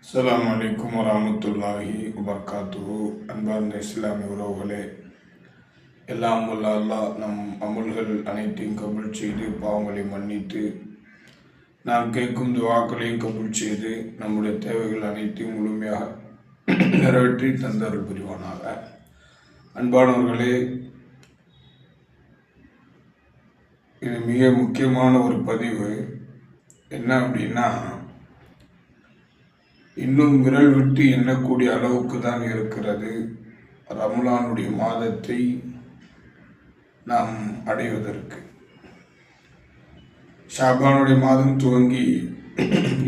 அஸ்ஸலாமு அலைக்கும் வரஹ்மத்துல்லாஹி வபரகாத்துஹு. அன்பார்ந்த இஸ்லாமிய உறவுகளே, எல்லாம் வல்ல அல்லாஹ் நம் அமல்கள் அனைத்தையும் கபூல் செய்து பாவங்களை மன்னித்து நாம் கேட்கும் துவாக்களையும் கபூல் செய்து நம்முடைய தேவைகள் அனைத்தையும் முழுமையாக நிறைவேற்றி தந்தருள் புரிவானாக. அன்பானவர்களே, இது மிக முக்கியமான ஒரு பதிவு. என்ன அப்படின்னா, இன்னும் விரல் விட்டு எண்ணக்கூடிய அளவுக்கு தான் இருக்கிறது ரமலானுடைய மாதத்தை நாம் அடைவதற்கு. ஷாபானுடைய மாதம் துவங்கி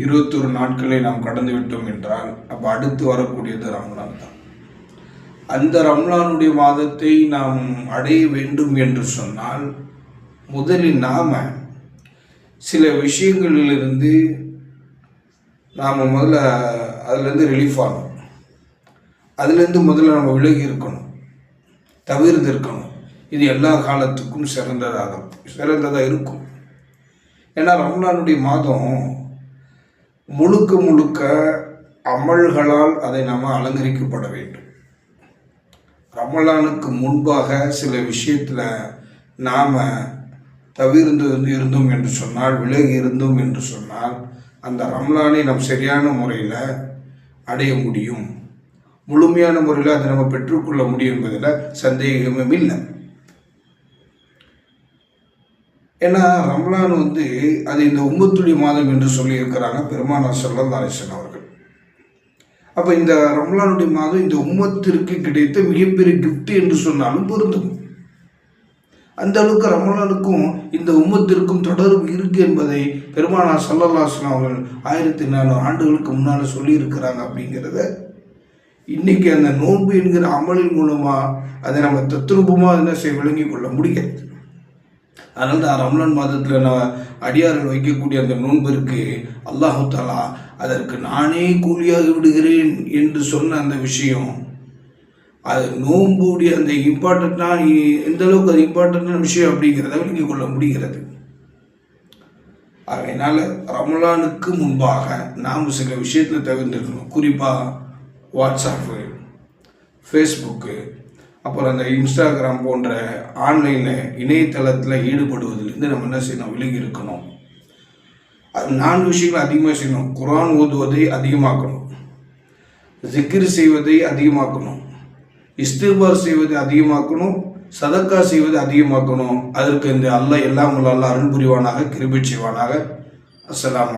21 நாட்களை நாம் கடந்து விட்டோம் என்றால் அப்போ அடுத்து வரக்கூடியது ரமலான் தான். அந்த ரமலானுடைய மாதத்தை நாம் அடைய வேண்டும் என்று சொன்னால் முதலில் நாம் சில விஷயங்களிலிருந்து நாம் முதல்ல அதுலேருந்து ரிலீஃப் ஆகணும். அதுலேருந்து முதல்ல நம்ம விலகி இருக்கணும், தவிர்த்து இருக்கணும். இது எல்லா காலத்துக்கும் சிறந்ததாக இருக்கும். ஏன்னா ரமலானுடைய மாதம் முழுக்க முழுக்க அமல்களால் அதை நாம் அலங்கரிக்கப்பட வேண்டும். ரமலானுக்கு முன்பாக சில விஷயத்தில் நாம் தவிர்த்து இருந்தோம் என்று சொன்னால், விலகி இருந்தோம் என்று சொன்னால், அந்த ரமலானை நாம் சரியான முறையில் அடைய முடியும். முழுமையான முறையில் அதை நம்ம பெற்றுக்கொள்ள முடியும் என்பதில் சந்தேகமும் இல்லை. ஏன்னா ரமலான் அது இந்த உம்மத்துடைய மாதம் என்று சொல்லியிருக்கிறாங்க பெருமானார் ஸல்லல்லாஹு அலைஹி வஸல்லம் அவர்கள். அப்போ இந்த ரமலானுடைய மாதம் இந்த உம்மத்திற்கு கிடைத்த மிகப்பெரிய கிஃப்ட் என்று சொன்னாலும் பொருந்தும். அந்த அளவுக்கு ரமலானுக்கும் இந்த உம்மத்திற்கும் தொடர்பு இருக்கு என்பதை பெருமானார் ஸல்லல்லாஹு அலைஹி வஸல்லம் அவர்கள் 1400 ஆண்டுகளுக்கு முன்னால் சொல்லியிருக்கிறாங்க. அப்படிங்கிறத இன்னைக்கு அந்த நோன்பு என்கிற அமலின் மூலமாக அதை நம்ம தத்ரூபமாக விளங்கி கொள்ள முடியாது. அதனால தான் ரமலான் மாதத்தில் நான் அடியார்கள் வைக்கக்கூடிய அந்த நோன்பிற்கு அல்லாஹு தஆலா அதற்கு நானே கூலியாக விடுகிறேன் என்று சொன்ன அந்த விஷயம், அது நோன்புடைய அந்த இம்பார்ட்டண்ட்டான எந்த அளவுக்கு அது இம்பார்ட்டண்ட்டான விஷயம் அப்படிங்கிறத விளங்கி கொள்ள முடிகிறது. அதனால் ரமலானுக்கு முன்பாக நாம் சில விஷயத்தில் தவிர்த்துக்கணும். குறிப்பாக வாட்ஸ்அப்பு, ஃபேஸ்புக்கு, அப்புறம் அந்த இன்ஸ்டாகிராம் போன்ற ஆன்லைனில் இணையதளத்தில் ஈடுபடுவதிலிருந்து நம்ம என்ன செய்யணும், விலகி இருக்கணும். அது 4 விஷயங்களை அதிகமாக செய்யணும். குர்ஆன் ஓதுவதை அதிகமாக்கணும், ஜிக்ர் செய்வதை அதிகமாக்கணும், இஸ்திக்பார் செய்வதை அதிகமாக்கணும், சதக்கா செய்வதை அதிகமாக்கணும். அதற்கு இந்த அல்லாஹ் எல்லாம் அருள் புரிவானாக, கிருபை செய்வானாக. அஸ்ஸலாமு